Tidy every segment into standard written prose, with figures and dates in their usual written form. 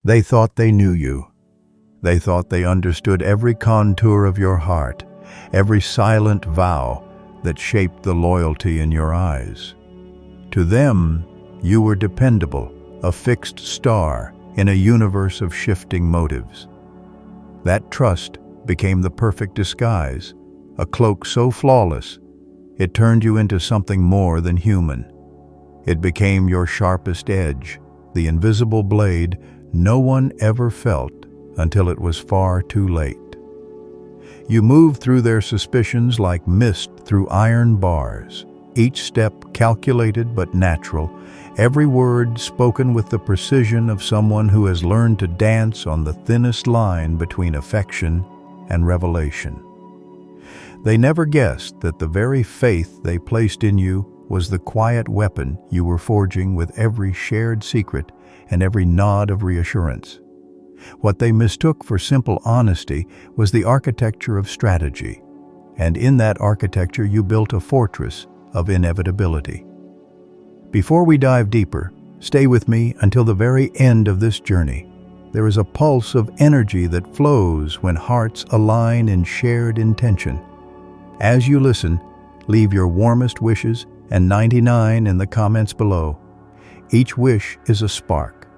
They thought they knew you. They thought they understood every contour of your heart, every silent vow that shaped the loyalty in your eyes. To them, you were dependable, a fixed star in a universe of shifting motives. That trust became the perfect disguise, a cloak so flawless, it turned you into something more than human. It became your sharpest edge, the invisible blade no one ever felt until it was far too late. You moved through their suspicions like mist through iron bars, each step calculated but natural, every word spoken with the precision of someone who has learned to dance on the thinnest line between affection and revelation. They never guessed that the very faith they placed in you was the quiet weapon you were forging with every shared secret and every nod of reassurance. What they mistook for simple honesty was the architecture of strategy, and in that architecture you built a fortress of inevitability. Before we dive deeper, stay with me until the very end of this journey. There is a pulse of energy that flows when hearts align in shared intention. As you listen, leave your warmest wishes and 99 in the comments below. Each wish is a spark,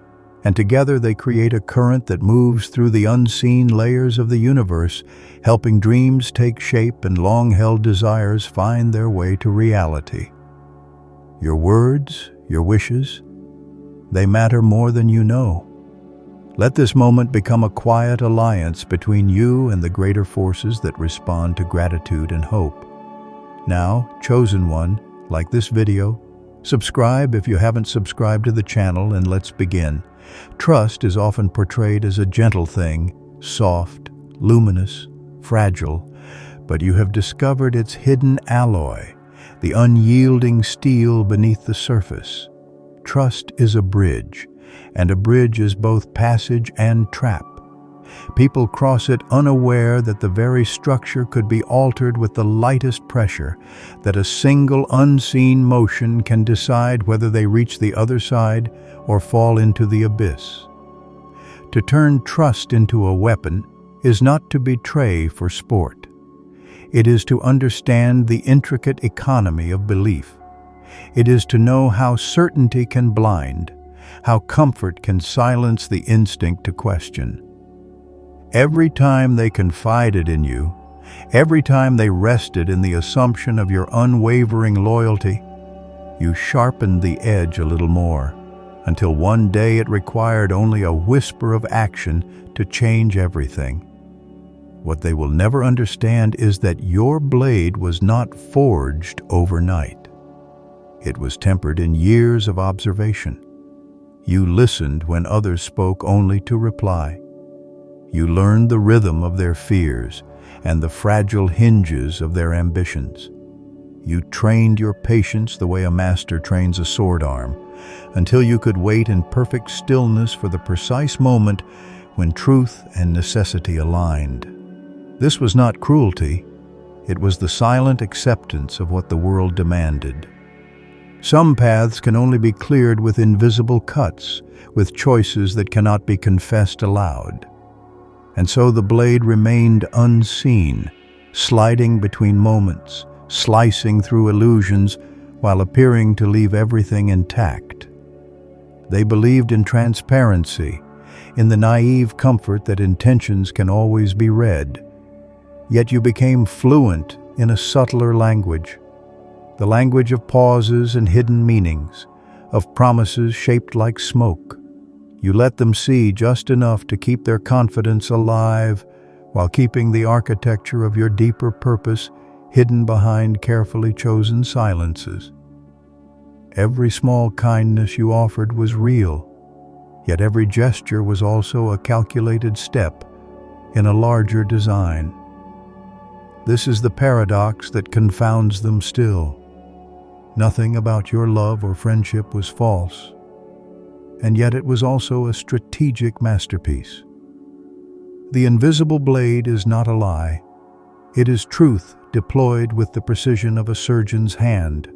and together they create a current that moves through the unseen layers of the universe, helping dreams take shape and long-held desires find their way to reality. Your words, your wishes, they matter more than you know. Let this moment become a quiet alliance between you and the greater forces that respond to gratitude and hope. Now, chosen one, like this video, subscribe if you haven't subscribed to the channel, and let's begin. Trust is often portrayed as a gentle thing, soft, luminous, fragile, but you have discovered its hidden alloy, the unyielding steel beneath the surface. Trust is a bridge, and a bridge is both passage and trap. People cross it unaware that the very structure could be altered with the lightest pressure, that a single unseen motion can decide whether they reach the other side or fall into the abyss. To turn trust into a weapon is not to betray for sport. It is to understand the intricate economy of belief. It is to know how certainty can blind, how comfort can silence the instinct to question. Every time they confided in you, every time they rested in the assumption of your unwavering loyalty, you sharpened the edge a little more, until one day it required only a whisper of action to change everything. What they will never understand is that your blade was not forged overnight. It was tempered in years of observation. You listened when others spoke only to reply. You learned the rhythm of their fears and the fragile hinges of their ambitions. You trained your patience the way a master trains a sword arm, until you could wait in perfect stillness for the precise moment when truth and necessity aligned. This was not cruelty, it was the silent acceptance of what the world demanded. Some paths can only be cleared with invisible cuts, with choices that cannot be confessed aloud. And so the blade remained unseen, sliding between moments, slicing through illusions while appearing to leave everything intact. They believed in transparency, in the naive comfort that intentions can always be read. Yet you became fluent in a subtler language, the language of pauses and hidden meanings, of promises shaped like smoke. You let them see just enough to keep their confidence alive, while keeping the architecture of your deeper purpose hidden behind carefully chosen silences. Every small kindness you offered was real, yet every gesture was also a calculated step in a larger design. This is the paradox that confounds them still. Nothing about your love or friendship was false, and yet it was also a strategic masterpiece. The invisible blade is not a lie. It is truth deployed with the precision of a surgeon's hand.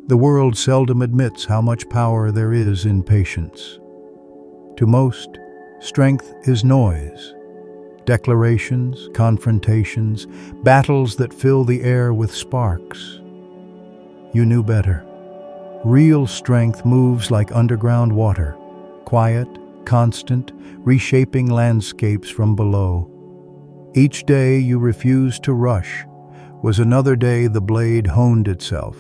The world seldom admits how much power there is in patience. To most, Strength is noise. Declarations, confrontations, battles that fill the air with sparks. You knew better. Real strength moves like underground water, quiet, constant, reshaping landscapes from below. Each day you refused to rush was another day the blade honed itself.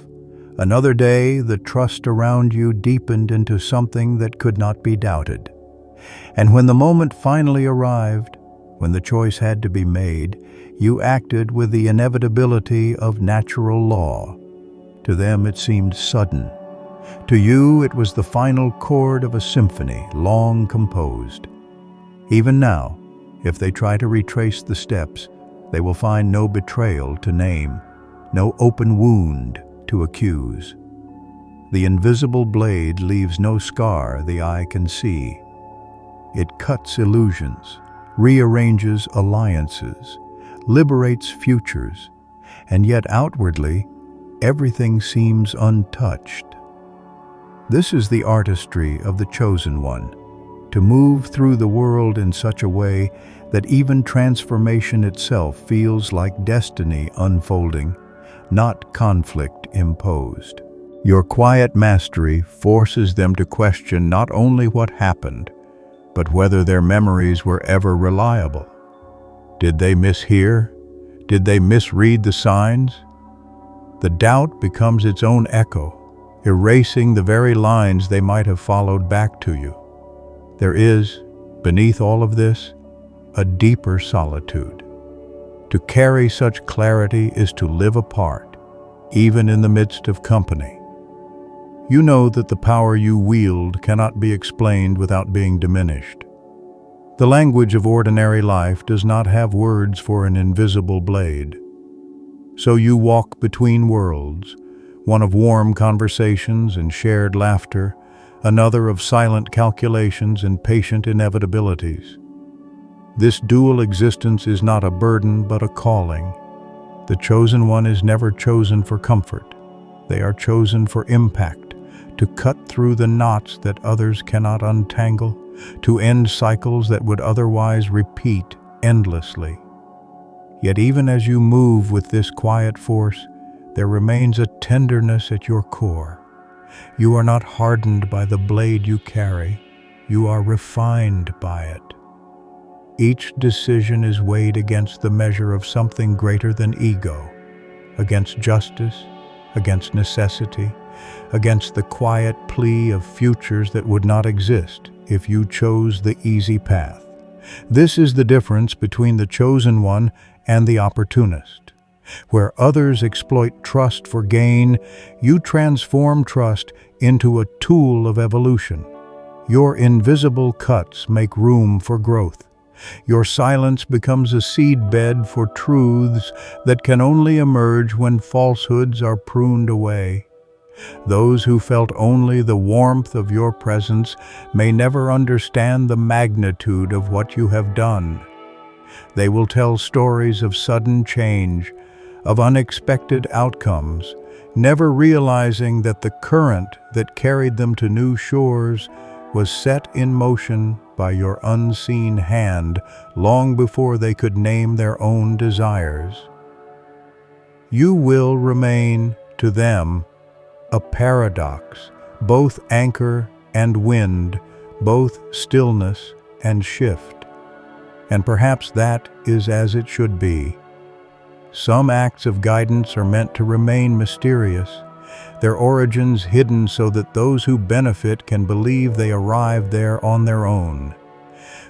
Another day the trust around you deepened into something that could not be doubted. And when the moment finally arrived, when the choice had to be made, you acted with the inevitability of natural law. To them it seemed sudden. To you it was the final chord of a symphony long composed. Even now, if they try to retrace the steps, they will find no betrayal to name, no open wound to accuse. The invisible blade leaves no scar the eye can see. It cuts illusions, rearranges alliances, liberates futures, and yet outwardly, everything seems untouched. This is the artistry of the chosen one, to move through the world in such a way that even transformation itself feels like destiny unfolding, not conflict imposed. Your quiet mastery forces them to question not only what happened, but whether their memories were ever reliable. Did they mishear? Did they misread the signs? The doubt becomes its own echo, erasing the very lines they might have followed back to you. There is, beneath all of this, a deeper solitude. To carry such clarity is to live apart, even in the midst of company. You know that the power you wield cannot be explained without being diminished. The language of ordinary life does not have words for an invisible blade. So you walk between worlds, one of warm conversations and shared laughter, another of silent calculations and patient inevitabilities. This dual existence is not a burden but a calling. The chosen one is never chosen for comfort. They are chosen for impact, to cut through the knots that others cannot untangle, to end cycles that would otherwise repeat endlessly. Yet even as you move with this quiet force, there remains a tenderness at your core. You are not hardened by the blade you carry. You are refined by it. Each decision is weighed against the measure of something greater than ego, against justice, against necessity, against the quiet plea of futures that would not exist if you chose the easy path. This is the difference between the chosen one and the opportunist. Where others exploit trust for gain, you transform trust into a tool of evolution. Your invisible cuts make room for growth. Your silence becomes a seedbed for truths that can only emerge when falsehoods are pruned away. Those who felt only the warmth of your presence may never understand the magnitude of what you have done. They will tell stories of sudden change, of unexpected outcomes, never realizing that the current that carried them to new shores was set in motion by your unseen hand long before they could name their own desires. You will remain, to them, a paradox, both anchor and wind, both stillness and shift. And perhaps that is as it should be. Some acts of guidance are meant to remain mysterious, their origins hidden so that those who benefit can believe they arrived there on their own.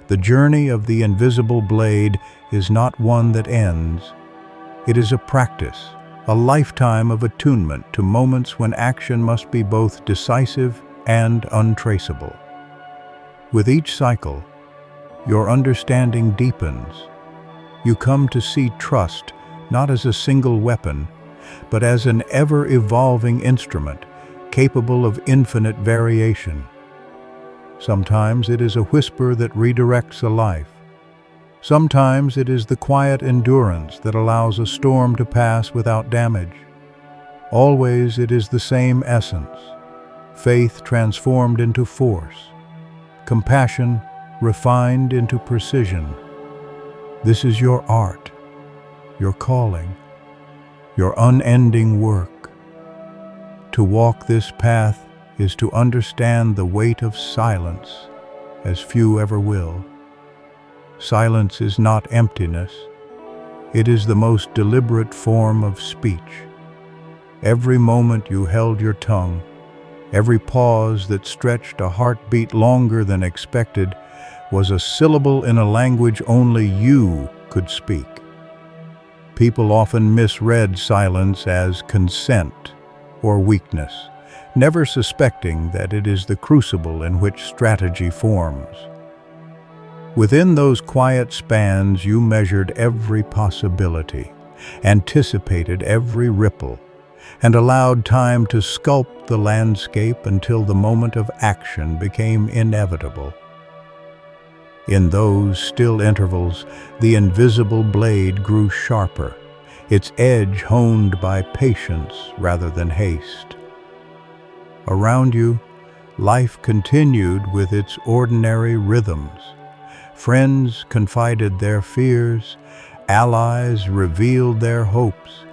The journey of the invisible blade is not one that ends. It is a practice, a lifetime of attunement to moments when action must be both decisive and untraceable. With each cycle, your understanding deepens. You come to see trust not as a single weapon, but as an ever-evolving instrument capable of infinite variation. Sometimes it is a whisper that redirects a life. Sometimes it is the quiet endurance that allows a storm to pass without damage. Always it is the same essence, faith transformed into force, compassion refined into precision. This is your art, your calling, your unending work. To walk this path is to understand the weight of silence, as few ever will. Silence is not emptiness. It is the most deliberate form of speech. Every moment you held your tongue, every pause that stretched a heartbeat longer than expected, was a syllable in a language only you could speak. People often misread silence as consent or weakness, never suspecting that it is the crucible in which strategy forms. Within those quiet spans, you measured every possibility, anticipated every ripple, and allowed time to sculpt the landscape until the moment of action became inevitable. In those still intervals, the invisible blade grew sharper, its edge honed by patience rather than haste. Around you, life continued with its ordinary rhythms. Friends confided their fears, allies revealed their hopes,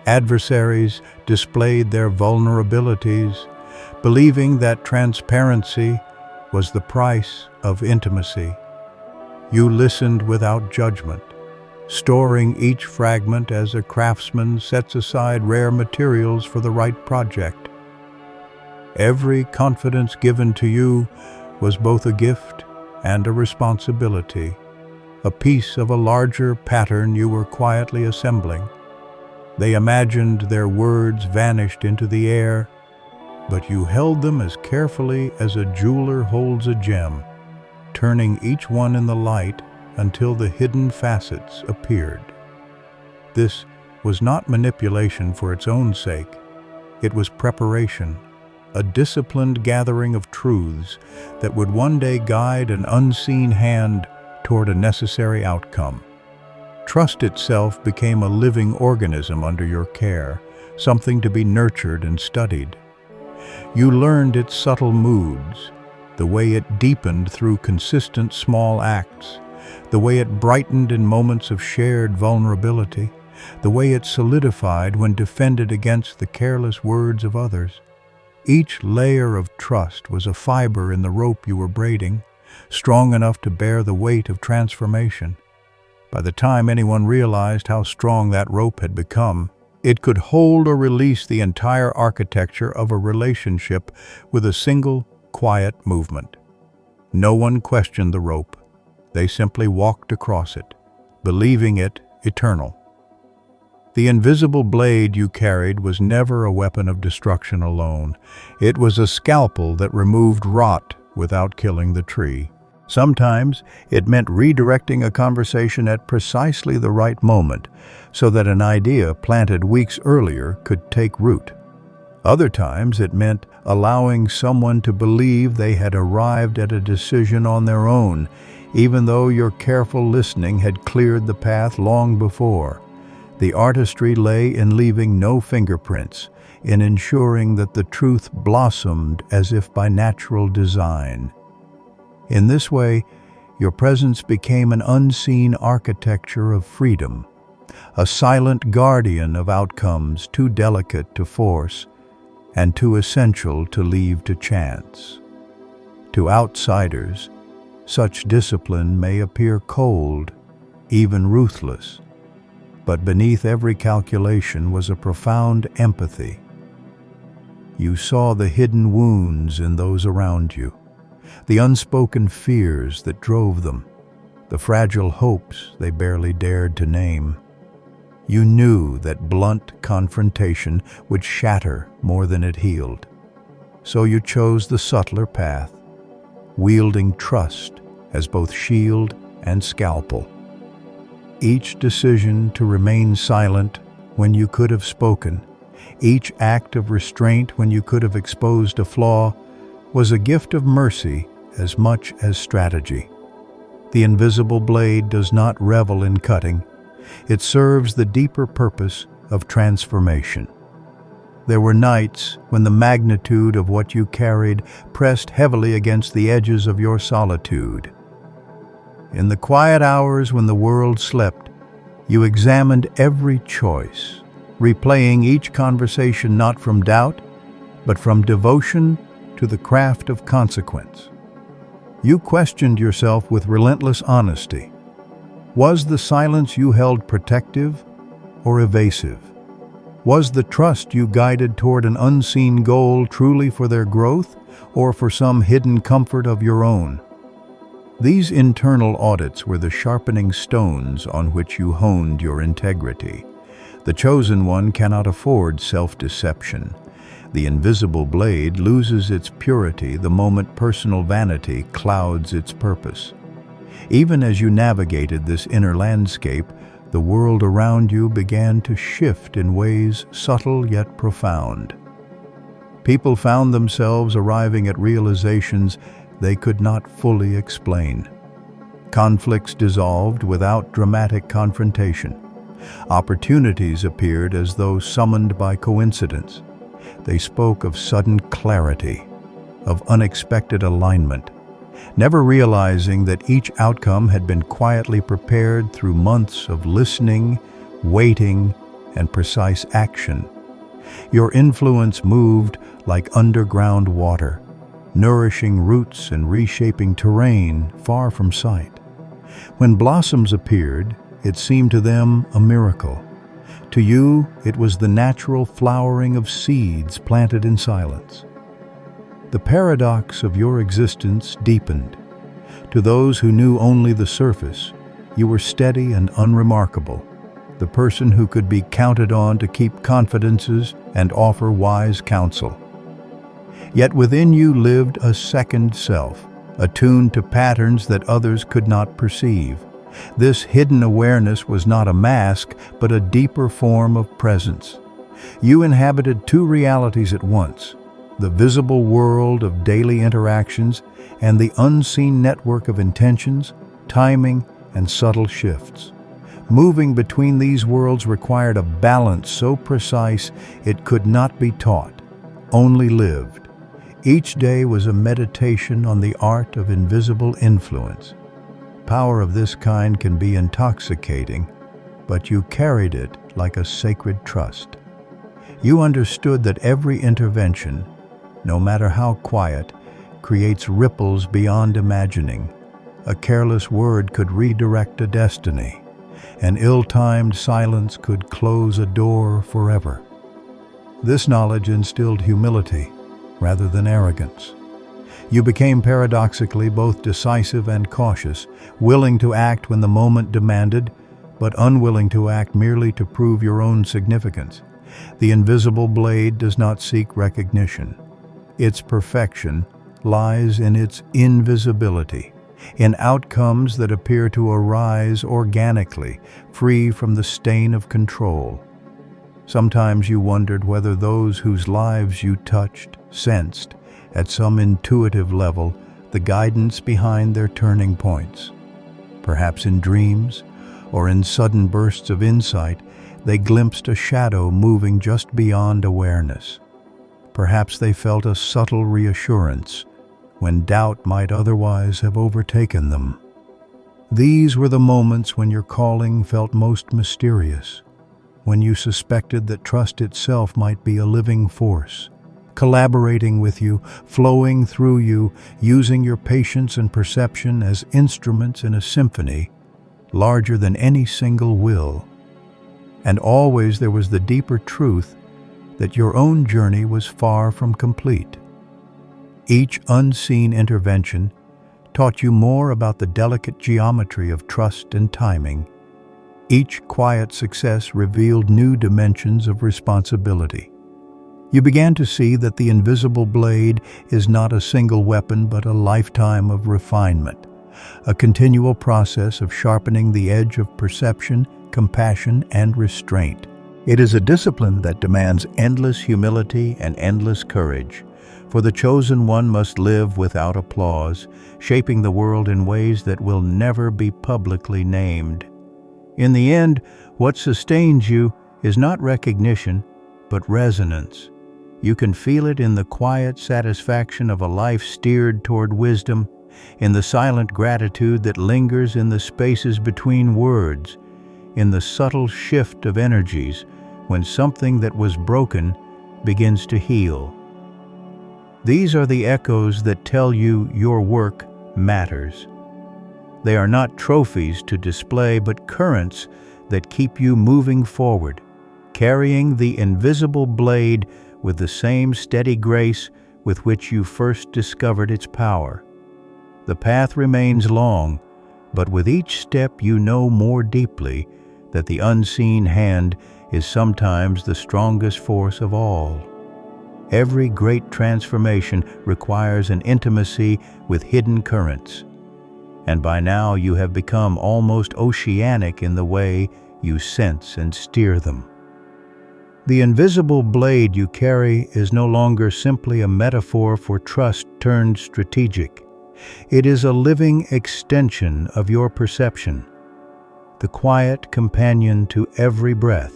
adversaries displayed their vulnerabilities, believing that transparency was the price of intimacy. You listened without judgment, storing each fragment as a craftsman sets aside rare materials for the right project. Every confidence given to you was both a gift and a responsibility, a piece of a larger pattern you were quietly assembling. They imagined their words vanished into the air, but you held them as carefully as a jeweler holds a gem, turning each one in the light until the hidden facets appeared. This was not manipulation for its own sake. It was preparation, a disciplined gathering of truths that would one day guide an unseen hand toward a necessary outcome. Trust itself became a living organism under your care, something to be nurtured and studied. You learned its subtle moods, the way it deepened through consistent small acts, the way it brightened in moments of shared vulnerability, the way it solidified when defended against the careless words of others. Each layer of trust was a fiber in the rope you were braiding, strong enough to bear the weight of transformation. By the time anyone realized how strong that rope had become, it could hold or release the entire architecture of a relationship with a single, quiet movement. No one questioned the rope. They simply walked across it, believing it eternal. The invisible blade you carried was never a weapon of destruction alone. It was a scalpel that removed rot without killing the tree. Sometimes it meant redirecting a conversation at precisely the right moment so that an idea planted weeks earlier could take root. Other times it meant allowing someone to believe they had arrived at a decision on their own, even though your careful listening had cleared the path long before. The artistry lay in leaving no fingerprints, in ensuring that the truth blossomed as if by natural design. In this way, your presence became an unseen architecture of freedom, a silent guardian of outcomes too delicate to force and too essential to leave to chance. To outsiders, such discipline may appear cold, even ruthless, but beneath every calculation was a profound empathy. You saw the hidden wounds in those around you, the unspoken fears that drove them, the fragile hopes they barely dared to name. You knew that blunt confrontation would shatter more than it healed. So you chose the subtler path, wielding trust as both shield and scalpel. Each decision to remain silent when you could have spoken, each act of restraint when you could have exposed a flaw, was a gift of mercy as much as strategy. The invisible blade does not revel in cutting. It serves the deeper purpose of transformation. There were nights when the magnitude of what you carried pressed heavily against the edges of your solitude. In the quiet hours when the world slept, you examined every choice, replaying each conversation not from doubt, but from devotion to the craft of consequence. You questioned yourself with relentless honesty. Was the silence you held protective or evasive? Was the trust you guided toward an unseen goal truly for their growth or for some hidden comfort of your own? These internal audits were the sharpening stones on which you honed your integrity. The chosen one cannot afford self-deception. The invisible blade loses its purity the moment personal vanity clouds its purpose. Even as you navigated this inner landscape, the world around you began to shift in ways subtle yet profound. People found themselves arriving at realizations they could not fully explain. Conflicts dissolved without dramatic confrontation. Opportunities appeared as though summoned by coincidence. They spoke of sudden clarity, of unexpected alignment, never realizing that each outcome had been quietly prepared through months of listening, waiting, and precise action. Your influence moved like underground water, nourishing roots and reshaping terrain far from sight. When blossoms appeared, it seemed to them a miracle. To you, it was the natural flowering of seeds planted in silence. The paradox of your existence deepened. To those who knew only the surface, you were steady and unremarkable, the person who could be counted on to keep confidences and offer wise counsel. Yet within you lived a second self, attuned to patterns that others could not perceive. This hidden awareness was not a mask, but a deeper form of presence. You inhabited two realities at once: the visible world of daily interactions and the unseen network of intentions, timing, and subtle shifts. Moving between these worlds required a balance so precise it could not be taught, only lived. Each day was a meditation on the art of invisible influence. Power of this kind can be intoxicating, but you carried it like a sacred trust. You understood that every intervention, no matter how quiet, creates ripples beyond imagining. A careless word could redirect a destiny. An ill-timed silence could close a door forever. This knowledge instilled humility rather than arrogance. You became paradoxically both decisive and cautious, willing to act when the moment demanded, but unwilling to act merely to prove your own significance. The invisible blade does not seek recognition. Its perfection lies in its invisibility, in outcomes that appear to arise organically, free from the stain of control. Sometimes you wondered whether those whose lives you touched sensed, at some intuitive level, the guidance behind their turning points. Perhaps in dreams, or in sudden bursts of insight, they glimpsed a shadow moving just beyond awareness. Perhaps they felt a subtle reassurance when doubt might otherwise have overtaken them. These were the moments when your calling felt most mysterious, when you suspected that trust itself might be a living force, collaborating with you, flowing through you, using your patience and perception as instruments in a symphony larger than any single will. And always there was the deeper truth that your own journey was far from complete. Each unseen intervention taught you more about the delicate geometry of trust and timing. Each quiet success revealed new dimensions of responsibility. You began to see that the invisible blade is not a single weapon but a lifetime of refinement, a continual process of sharpening the edge of perception, compassion, and restraint. It is a discipline that demands endless humility and endless courage, for the chosen one must live without applause, shaping the world in ways that will never be publicly named. In the end, what sustains you is not recognition, but resonance. You can feel it in the quiet satisfaction of a life steered toward wisdom, in the silent gratitude that lingers in the spaces between words, in the subtle shift of energies when something that was broken begins to heal. These are the echoes that tell you your work matters. They are not trophies to display, but currents that keep you moving forward, carrying the invisible blade with the same steady grace with which you first discovered its power. The path remains long, but with each step you know more deeply that the unseen hand is sometimes the strongest force of all. Every great transformation requires an intimacy with hidden currents, and by now you have become almost oceanic in the way you sense and steer them. The invisible blade you carry is no longer simply a metaphor for trust turned strategic. It is a living extension of your perception, the quiet companion to every breath.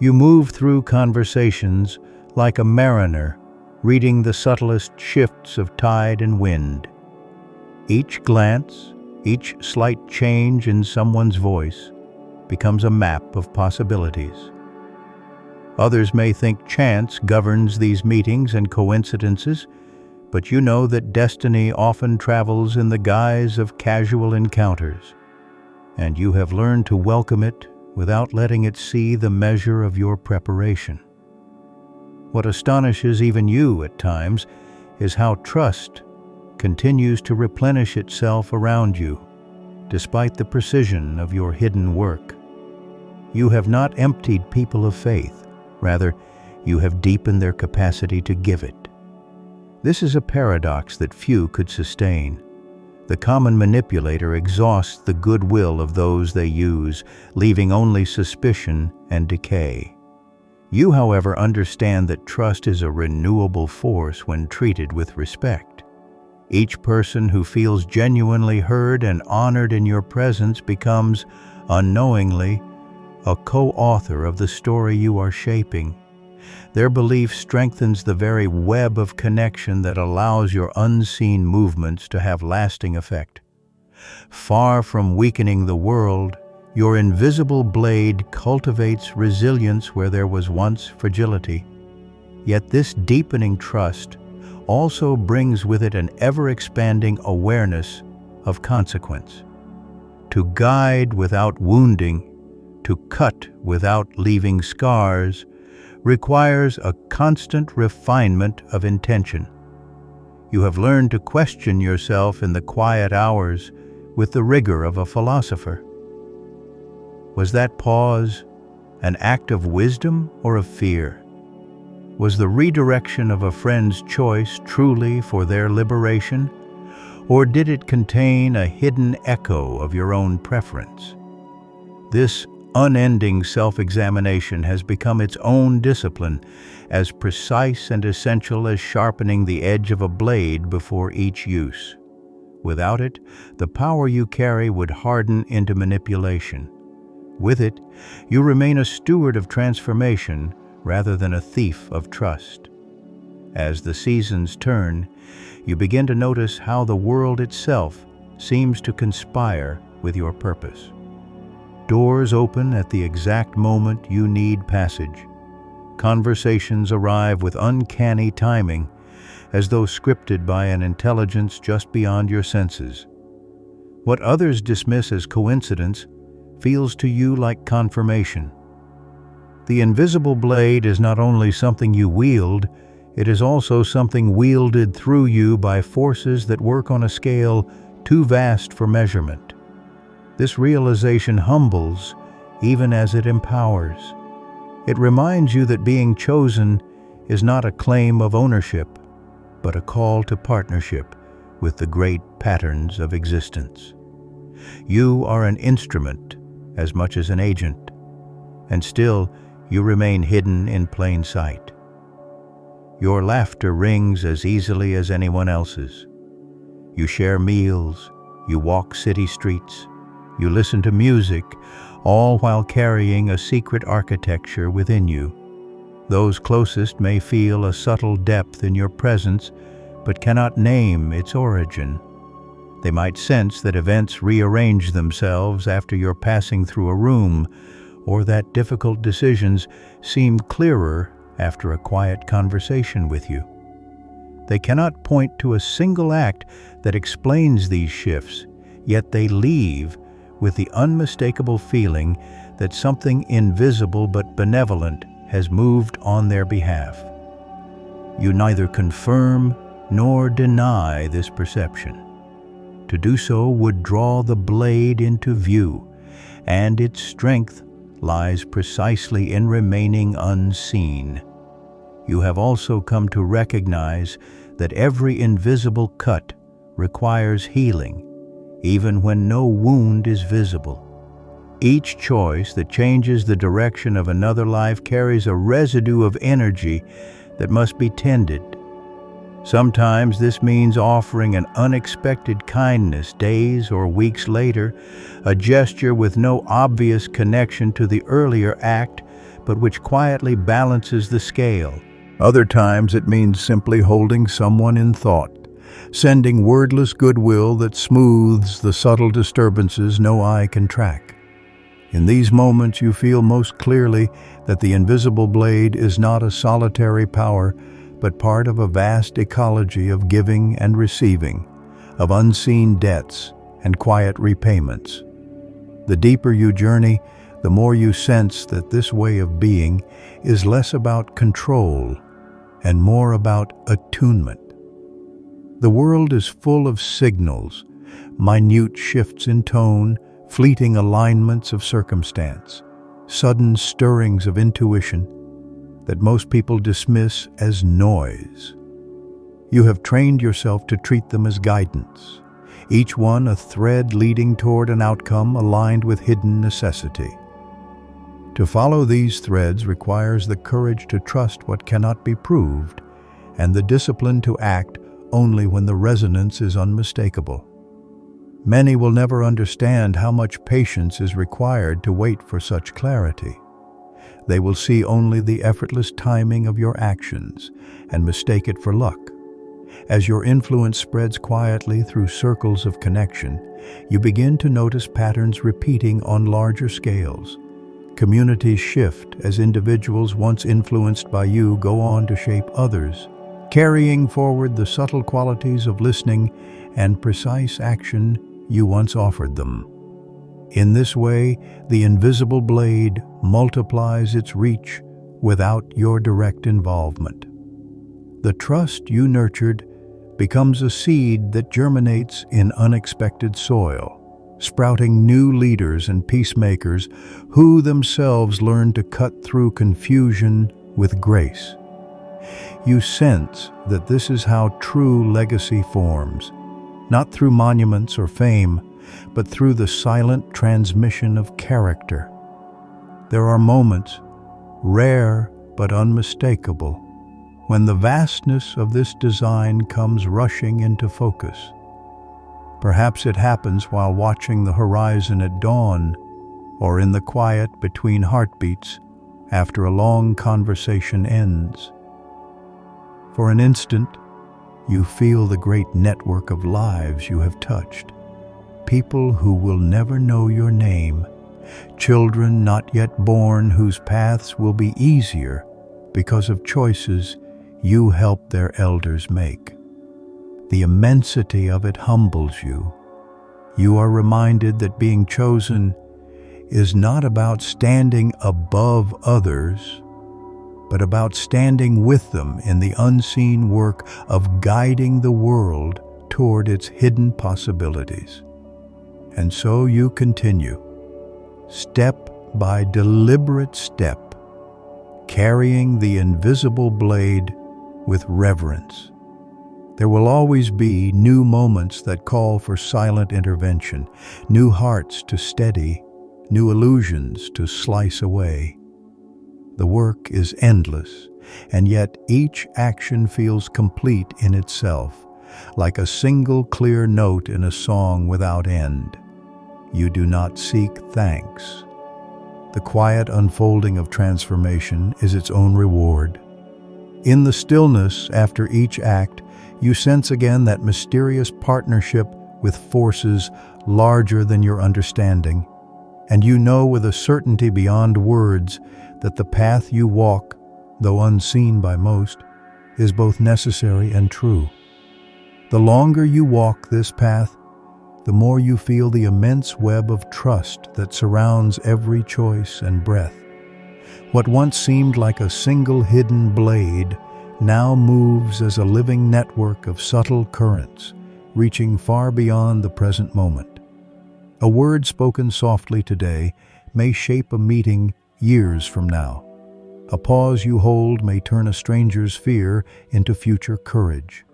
You move through conversations like a mariner reading the subtlest shifts of tide and wind. Each glance, each slight change in someone's voice becomes a map of possibilities. Others may think chance governs these meetings and coincidences, but you know that destiny often travels in the guise of casual encounters, and you have learned to welcome it without letting it see the measure of your preparation. What astonishes even you at times is how trust continues to replenish itself around you, despite the precision of your hidden work. You have not emptied people of faith, rather, you have deepened their capacity to give it. This is a paradox that few could sustain. The common manipulator exhausts the goodwill of those they use, leaving only suspicion and decay. You, however, understand that trust is a renewable force when treated with respect. Each person who feels genuinely heard and honored in your presence becomes, unknowingly, a co-author of the story you are shaping. Their belief strengthens the very web of connection that allows your unseen movements to have lasting effect. Far from weakening the world, your invisible blade cultivates resilience where there was once fragility. Yet this deepening trust also brings with it an ever-expanding awareness of consequence. To guide without wounding, to cut without leaving scars, requires a constant refinement of intention. You have learned to question yourself in the quiet hours with the rigor of a philosopher. Was that pause an act of wisdom or of fear? Was the redirection of a friend's choice truly for their liberation, or did it contain a hidden echo of your own preference? This unending self-examination has become its own discipline, as precise and essential as sharpening the edge of a blade before each use. Without it, the power you carry would harden into manipulation. With it, you remain a steward of transformation rather than a thief of trust. As the seasons turn, you begin to notice how the world itself seems to conspire with your purpose. Doors open at the exact moment you need passage. Conversations arrive with uncanny timing, as though scripted by an intelligence just beyond your senses. What others dismiss as coincidence feels to you like confirmation. The invisible blade is not only something you wield, it is also something wielded through you by forces that work on a scale too vast for measurement. This realization humbles even as it empowers. It reminds you that being chosen is not a claim of ownership, but a call to partnership with the great patterns of existence. You are an instrument as much as an agent, and still you remain hidden in plain sight. Your laughter rings as easily as anyone else's. You share meals, you walk city streets, you listen to music, all while carrying a secret architecture within you. Those closest may feel a subtle depth in your presence, but cannot name its origin. They might sense that events rearrange themselves after you're passing through a room, or that difficult decisions seem clearer after a quiet conversation with you. They cannot point to a single act that explains these shifts, yet they leave with the unmistakable feeling that something invisible but benevolent has moved on their behalf. You neither confirm nor deny this perception. To do so would draw the blade into view, and its strength lies precisely in remaining unseen. You have also come to recognize that every invisible cut requires healing, even when no wound is visible. Each choice that changes the direction of another life carries a residue of energy that must be tended. Sometimes this means offering an unexpected kindness days or weeks later, a gesture with no obvious connection to the earlier act, but which quietly balances the scale. Other times it means simply holding someone in thought, sending wordless goodwill that smooths the subtle disturbances no eye can track. In these moments you feel most clearly that the invisible blade is not a solitary power, but part of a vast ecology of giving and receiving, of unseen debts and quiet repayments. The deeper you journey, the more you sense that this way of being is less about control and more about attunement. The world is full of signals, minute shifts in tone, fleeting alignments of circumstance, sudden stirrings of intuition that most people dismiss as noise. You have trained yourself to treat them as guidance, each one a thread leading toward an outcome aligned with hidden necessity. To follow these threads requires the courage to trust what cannot be proved and the discipline to act only when the resonance is unmistakable. Many will never understand how much patience is required to wait for such clarity. They will see only the effortless timing of your actions and mistake it for luck. As your influence spreads quietly through circles of connection, you begin to notice patterns repeating on larger scales. Communities shift as individuals once influenced by you go on to shape others, carrying forward the subtle qualities of listening and precise action you once offered them. In this way, the invisible blade multiplies its reach without your direct involvement. The trust you nurtured becomes a seed that germinates in unexpected soil, sprouting new leaders and peacemakers who themselves learn to cut through confusion with grace. You sense that this is how true legacy forms, not through monuments or fame, but through the silent transmission of character. There are moments, rare but unmistakable, when the vastness of this design comes rushing into focus. Perhaps it happens while watching the horizon at dawn, or in the quiet between heartbeats after a long conversation ends. For an instant, you feel the great network of lives you have touched. People who will never know your name, children not yet born whose paths will be easier because of choices you helped their elders make. The immensity of it humbles you. You are reminded that being chosen is not about standing above others, but about standing with them in the unseen work of guiding the world toward its hidden possibilities. And so you continue, step by deliberate step, carrying the invisible blade with reverence. There will always be new moments that call for silent intervention, new hearts to steady, new illusions to slice away. The work is endless, and yet each action feels complete in itself, like a single clear note in a song without end. You do not seek thanks. The quiet unfolding of transformation is its own reward. In the stillness after each act, you sense again that mysterious partnership with forces larger than your understanding, and you know with a certainty beyond words that the path you walk, though unseen by most, is both necessary and true. The longer you walk this path, the more you feel the immense web of trust that surrounds every choice and breath. What once seemed like a single hidden blade now moves as a living network of subtle currents, reaching far beyond the present moment. A word spoken softly today may shape a meeting years from now. A pause you hold may turn a stranger's fear into future courage.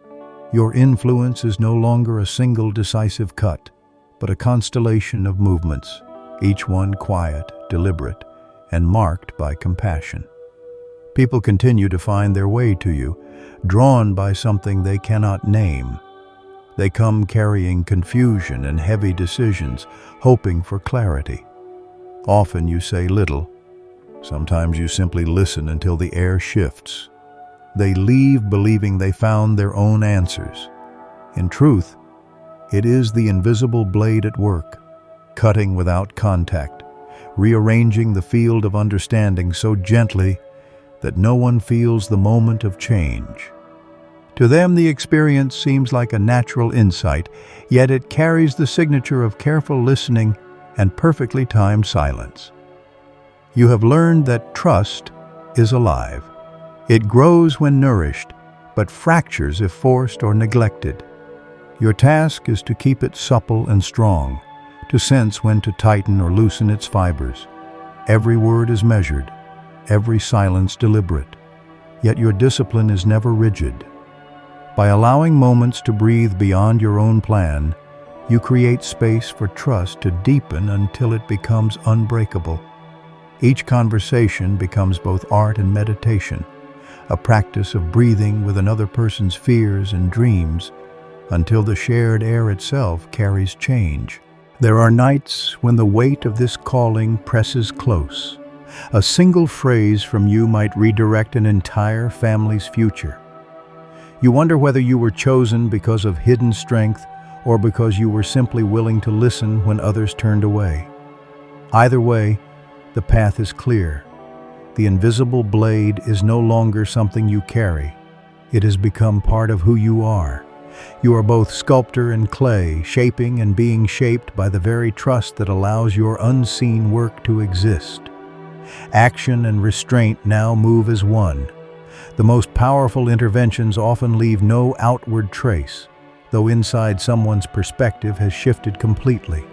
Your influence is no longer a single decisive cut, but a constellation of movements, each one quiet, deliberate, and marked by compassion. People continue to find their way to you, drawn by something they cannot name. They come carrying confusion and heavy decisions, hoping for clarity. Often you say little. Sometimes you simply listen until the air shifts. They leave believing they found their own answers. In truth, it is the invisible blade at work, cutting without contact, rearranging the field of understanding so gently that no one feels the moment of change. To them, the experience seems like a natural insight, yet it carries the signature of careful listening and perfectly timed silence. You have learned that trust is alive. It grows when nourished, but fractures if forced or neglected. Your task is to keep it supple and strong, to sense when to tighten or loosen its fibers. Every word is measured, every silence deliberate, yet your discipline is never rigid. By allowing moments to breathe beyond your own plan, you create space for trust to deepen until it becomes unbreakable. Each conversation becomes both art and meditation, a practice of breathing with another person's fears and dreams until the shared air itself carries change. There are nights when the weight of this calling presses close. A single phrase from you might redirect an entire family's future. You wonder whether you were chosen because of hidden strength or because you were simply willing to listen when others turned away. Either way, the path is clear. The invisible blade is no longer something you carry. It has become part of who you are. You are both sculptor and clay, shaping and being shaped by the very trust that allows your unseen work to exist. Action and restraint now move as one. The most powerful interventions often leave no outward trace, though inside someone's perspective has shifted completely.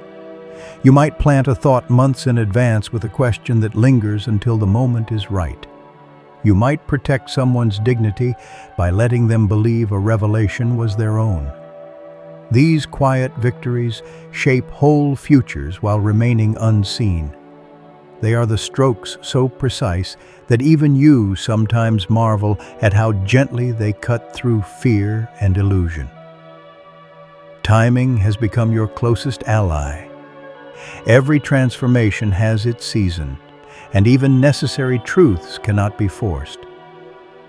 You might plant a thought months in advance with a question that lingers until the moment is right. You might protect someone's dignity by letting them believe a revelation was their own. These quiet victories shape whole futures while remaining unseen. They are the strokes so precise that even you sometimes marvel at how gently they cut through fear and illusion. Timing has become your closest ally. Every transformation has its season, and even necessary truths cannot be forced.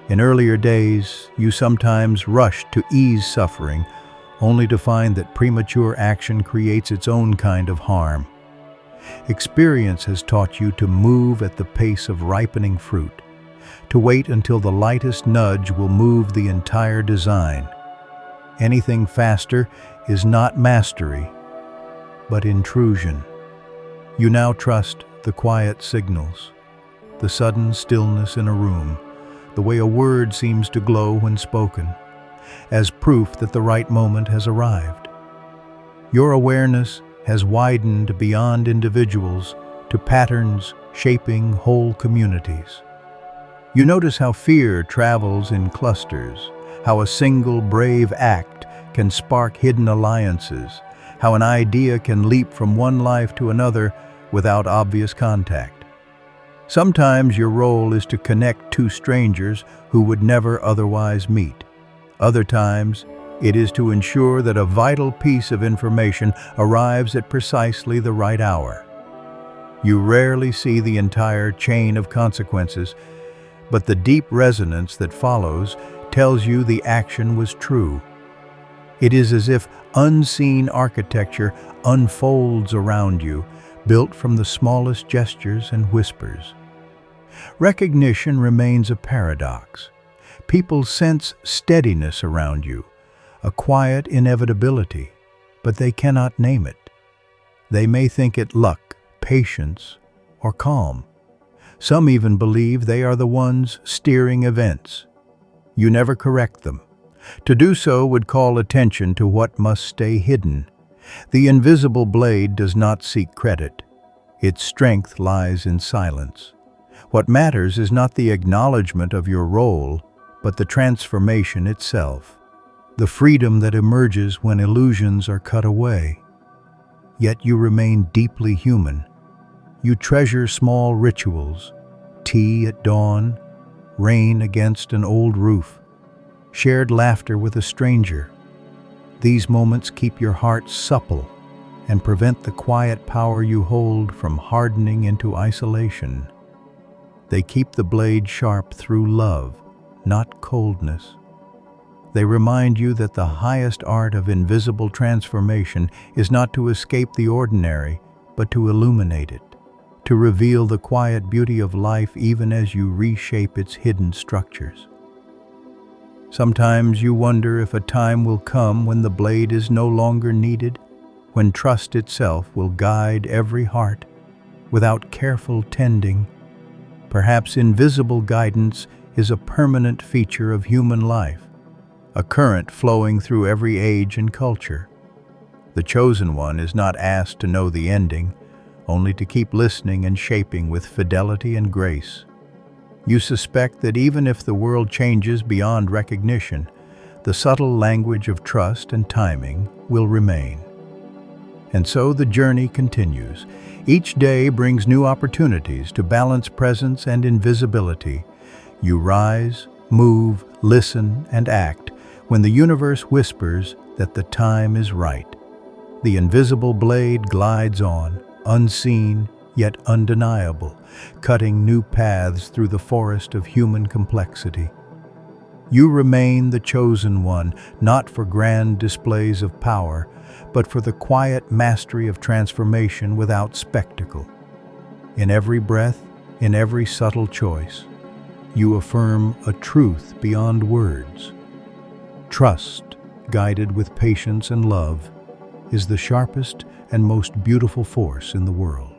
In earlier days, you sometimes rushed to ease suffering, only to find that premature action creates its own kind of harm. Experience has taught you to move at the pace of ripening fruit, to wait until the lightest nudge will move the entire design. Anything faster is not mastery, but intrusion. You now trust the quiet signals, the sudden stillness in a room, the way a word seems to glow when spoken, as proof that the right moment has arrived. Your awareness has widened beyond individuals to patterns shaping whole communities. You notice how fear travels in clusters, how a single brave act can spark hidden alliances, how an idea can leap from one life to another without obvious contact. Sometimes your role is to connect two strangers who would never otherwise meet. Other times, it is to ensure that a vital piece of information arrives at precisely the right hour. You rarely see the entire chain of consequences, but the deep resonance that follows tells you the action was true. It is as if unseen architecture unfolds around you, built from the smallest gestures and whispers. Recognition remains a paradox. People sense steadiness around you, a quiet inevitability, but they cannot name it. They may think it luck, patience, or calm. Some even believe they are the ones steering events. You never correct them. To do so would call attention to what must stay hidden. The invisible blade does not seek credit. Its strength lies in silence. What matters is not the acknowledgement of your role, but the transformation itself, the freedom that emerges when illusions are cut away. Yet you remain deeply human. You treasure small rituals, tea at dawn, rain against an old roof, shared laughter with a stranger. These moments keep your heart supple and prevent the quiet power you hold from hardening into isolation. They keep the blade sharp through love, not coldness. They remind you that the highest art of invisible transformation is not to escape the ordinary, but to illuminate it, to reveal the quiet beauty of life even as you reshape its hidden structures. Sometimes you wonder if a time will come when the blade is no longer needed, when trust itself will guide every heart without careful tending. Perhaps invisible guidance is a permanent feature of human life, a current flowing through every age and culture. The chosen one is not asked to know the ending, only to keep listening and shaping with fidelity and grace. You suspect that even if the world changes beyond recognition, the subtle language of trust and timing will remain. And so the journey continues. Each day brings new opportunities to balance presence and invisibility. You rise, move, listen, and act when the universe whispers that the time is right. The invisible blade glides on, unseen yet undeniable, cutting new paths through the forest of human complexity. You remain the chosen one, not for grand displays of power, but for the quiet mastery of transformation without spectacle. In every breath, in every subtle choice, you affirm a truth beyond words. Trust, guided with patience and love, is the sharpest and most beautiful force in the world.